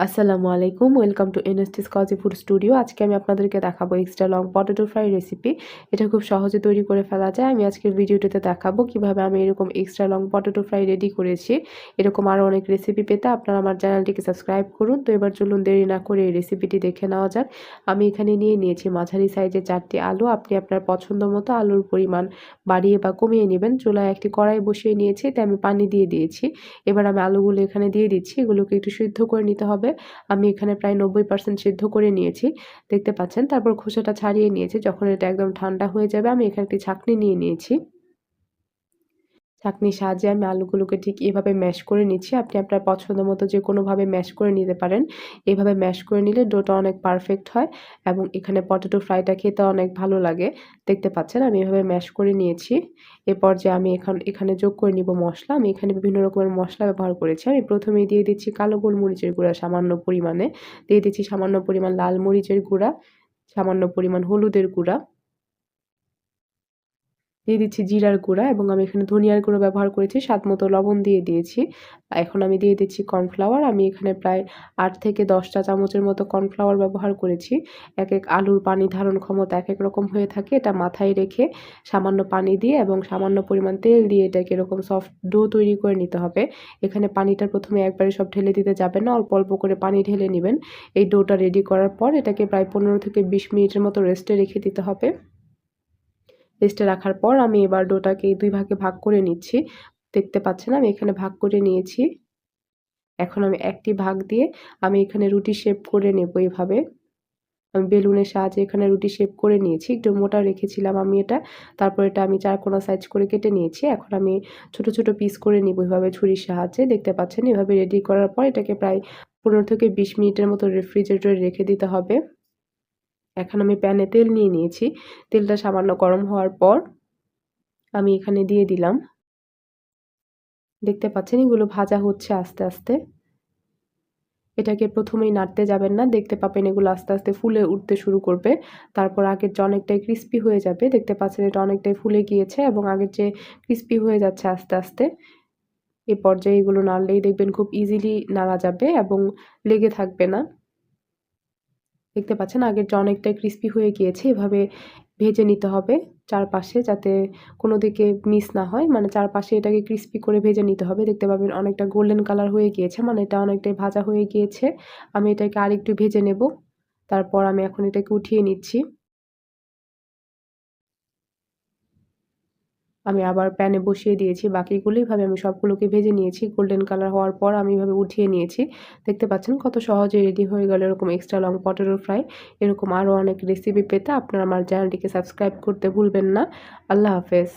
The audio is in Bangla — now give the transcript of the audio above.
আসসালামু আলাইকুম, ওয়েলকাম টু এনএসটিস কজি ফুড স্টুডিও। আজকে আমি আপনাদেরকে দেখাবো extra long potato fry recipe. এটা খুব সহজে তৈরি করে ফেলা যায়। আমি আজকের ভিডিওটিতে দেখাবো কিভাবে আমি এরকম extra long potato fry ready করেছি। এরকম আরও অনেক রেসিপি পেতে আপনারা আমার চ্যানেলটিকে সাবস্ক্রাইব করুন। তো এবার চলুন দেরি না করে এই রেসিপিটি দেখে নেওয়া যাক। আমি এখানে নিয়েছি মাঝারি সাইজের 4টি আলু। আপনি আপনার পছন্দ মতো আলুর পরিমাণ বাড়িয়ে বা কমিয়ে নেবেন। চুলায় একটি কড়াই বসিয়ে নিয়েছি, এতে আমি পানি দিয়ে দিয়েছি। এবার আমি আলুগুলো এখানে দিয়ে দিচ্ছি। এগুলোকে একটু সিদ্ধ করে নিতে হবে। আমি এখানে প্রায় 90% সিদ্ধ করে নিয়েছি, দেখতে পাচ্ছেন। তারপর খোসাটা ছাড়িয়ে নিয়েছি। যখন এটা একদম ঠান্ডা হয়ে যাবে আমি এখানে একটি ছাঁকনি নিয়ে নিয়েছি। ছাঁকনির সাহায্যে আমি আলুগুলোকে ঠিক এভাবে ম্যাশ করে নিচ্ছি। আপনি আপনার পছন্দ মতো যেকোনোভাবে ম্যাশ করে নিতে পারেন। এভাবে ম্যাশ করে নিলে ডোটা অনেক পারফেক্ট হয় এবং এখানে পটেটো ফ্রাইটা খেতে অনেক ভালো লাগে। দেখতে পাচ্ছেন আমি এভাবে ম্যাশ করে নিয়েছি। এ পর্যায়ে আমি এখানে যোগ করে নিব মসলা। আমি এখানে বিভিন্ন রকমের মসলা ব্যবহার করেছি। আমি প্রথমেই দিয়ে দিচ্ছি কালো গোলমরিচের গুঁড়া সামান্য পরিমাণে, দিয়ে দিচ্ছি সামান্য পরিমাণ লাল মরিচের গুঁড়া, সামান্য পরিমাণ হলুদের গুঁড়া, দিয়ে দিচ্ছি জিরার গুঁড়া এবং আমি এখানে ধনিয়ার গুঁড়ো ব্যবহার করেছি। স্বাদমতো লবণ দিয়ে দিয়েছি। এখন আমি দিয়ে দিচ্ছি কর্নফ্লাওয়ার। আমি এখানে প্রায় 8 থেকে 10 চা চামচের মতো কর্নফ্লাওয়ার ব্যবহার করেছি। একেক আলুর পানি ধারণ ক্ষমতা একেক রকম হয়ে থাকে। এটা মাথায় রেখে সামান্য পানি দিয়ে এবং সামান্য পরিমাণ তেল দিয়ে এটাকে এরকম সফট ডো তৈরি করে নিতে হবে। এখানে পানিটা প্রথমে একবারে সব ঢেলে দিতে যাবেন না, অল্প অল্প করে পানি ঢেলে নিবেন। এই ডোটা রেডি করার পর এটাকে প্রায় 15 থেকে 20 মিনিটের মতো রেস্টে রেখে দিতে হবে। রেস্টে রাখার পর আমি এবার ডোটাকে 2 ভাগে ভাগ করে নিচ্ছি। দেখতে পাচ্ছেন আমি এখানে ভাগ করে নিয়েছি। এখন আমি একটি ভাগ দিয়ে আমি এখানে রুটি শেপ করে নেব এভাবে। আমি বেলুনের সাহায্যে এখানে রুটি শেপ করে নিয়েছি। একটু মোটা রেখেছিলাম আমি এটা। তারপর এটা আমি 4 কোনা সাইজ করে কেটে নিয়েছি। এখন আমি ছোট, ছোট পিস করে নিব এভাবে ছুরির সাহায্যে। দেখতে পাচ্ছেন এভাবে রেডি করার পর এটাকে প্রায় 15 থেকে 20 মিনিটের মতো রেফ্রিজারেটরে রেখে দিতে হবে। এখন আমি প্যানে তেল নিয়ে নিয়েছি। তেলটা সামান্য গরম হওয়ার পর আমি এখানে দিয়ে দিলাম। দেখতে পাচ্ছেন এগুলো ভাজা হচ্ছে আস্তে, আস্তে। এটাকে প্রথমেই নাড়তে যাবেন না। দেখতে পাবেন এগুলো আস্তে, আস্তে ফুলে উঠতে শুরু করবে। তারপর আগের চেয়ে অনেকটাই ক্রিস্পি হয়ে যাবে। দেখতে পাচ্ছেন এটা অনেকটাই ফুলে গিয়েছে এবং আগের চেয়ে ক্রিস্পি হয়ে যাচ্ছে আস্তে, আস্তে। এ পর্যায়ে এগুলো নাড়লেই দেখবেন খুব ইজিলি নাড়া যাবে এবং লেগে থাকবে না। দেখতে পাচ্ছেন আগের চেয়ে অনেকটাই ক্রিস্পি হয়ে গিয়েছে। এভাবে ভেজে নিতে হবে চারপাশে, যাতে কোনো দিকে মিস না হয়। মানে চারপাশে এটাকে ক্রিস্পি করে ভেজে নিতে হবে। দেখতে পাবেন অনেকটা গোল্ডেন কালার হয়ে গিয়েছে। মানে এটা অনেকটাই ভাজা হয়ে গিয়েছে। আমি এটাকে আরেকটু ভেজে নেব। তারপর আমি এখন এটাকে উঠিয়ে নিচ্ছি। আমি আবার প্যানে বসিয়ে দিয়েছি বাকিগুলো। এভাবে আমি সবগুলোকে ভেজে নিয়েছি। গোল্ডেন কালার হওয়ার পর আমি এভাবে উঠিয়ে নিয়েছি। দেখতে পাচ্ছেন কত সহজে রেডি হয়ে গেল এরকম এক্সট্রা লং পটেটো ফ্রাই। এরকম আরও অনেক রেসিপি পেতে আপনারা আমার চ্যানেলটিকে সাবস্ক্রাইব করতে ভুলবেন না। আল্লাহ হাফেজ।